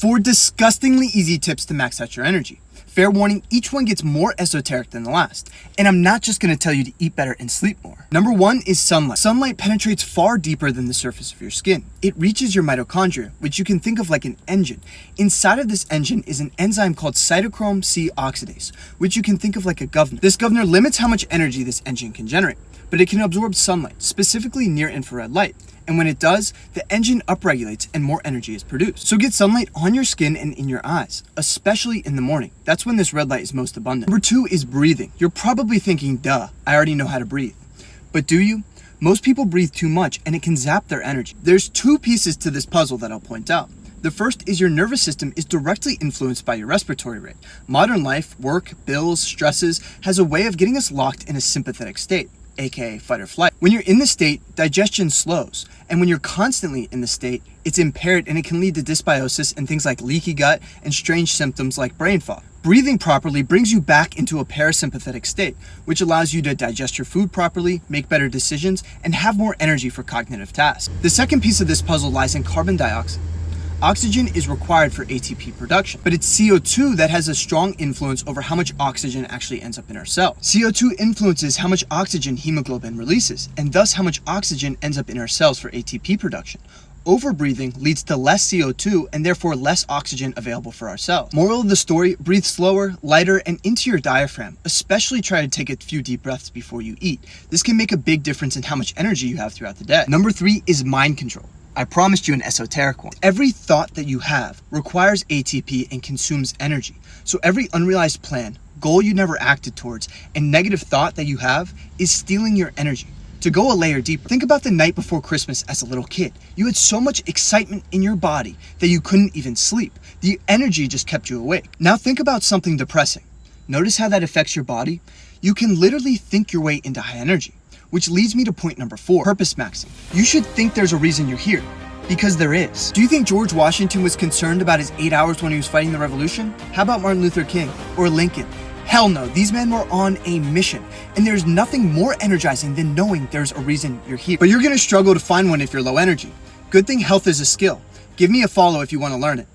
4 disgustingly easy tips to max out your energy. Fair warning, each one gets more esoteric than the last. And I'm not just going to tell you to eat better and sleep more. Number 1 is sunlight. Sunlight penetrates far deeper than the surface of your skin. It reaches your mitochondria, which you can think of like an engine. Inside of this engine is an enzyme called cytochrome C oxidase, which you can think of like a governor. This governor limits how much energy this engine can generate, but it can absorb sunlight, specifically near infrared light. And when it does, the engine upregulates and more energy is produced. So get sunlight on your skin and in your eyes, especially in the morning. That's when this red light is most abundant. Number 2 is breathing. You're probably thinking, duh, I already know how to breathe. But do you? Most people breathe too much and it can zap their energy. There's 2 pieces to this puzzle that I'll point out. The first is your nervous system is directly influenced by your respiratory rate. Modern life, work, bills, stresses has a way of getting us locked in a sympathetic state, aka fight or flight. When you're in this state, digestion slows. And when you're constantly in the state, it's impaired and it can lead to dysbiosis and things like leaky gut and strange symptoms like brain fog. Breathing properly brings you back into a parasympathetic state, which allows you to digest your food properly, make better decisions, and have more energy for cognitive tasks. The second piece of this puzzle lies in carbon dioxide. Oxygen is required for ATP production, but it's CO2 that has a strong influence over how much oxygen actually ends up in our cells. CO2 influences how much oxygen hemoglobin releases, and thus how much oxygen ends up in our cells for ATP production. Overbreathing leads to less CO2 and therefore less oxygen available for our cells. Moral of the story, breathe slower, lighter, and into your diaphragm. Especially try to take a few deep breaths before you eat. This can make a big difference in how much energy you have throughout the day. Number 3 is mind control. I promised you an esoteric one. Every thought that you have requires ATP and consumes energy. So every unrealized plan, goal you never acted towards, and negative thought that you have is stealing your energy. To go a layer deeper, think about the night before Christmas as a little kid. You had so much excitement in your body that you couldn't even sleep. The energy just kept you awake. Now think about something depressing. Notice how that affects your body? You can literally think your way into high energy. Which leads me to point number 4, purpose maxing. You should think there's a reason you're here, because there is. Do you think George Washington was concerned about his 8 hours when he was fighting the revolution? How about Martin Luther King or Lincoln? Hell no, these men were on a mission, and there's nothing more energizing than knowing there's a reason you're here. But you're gonna struggle to find one if you're low energy. Good thing health is a skill. Give me a follow if you wanna learn it.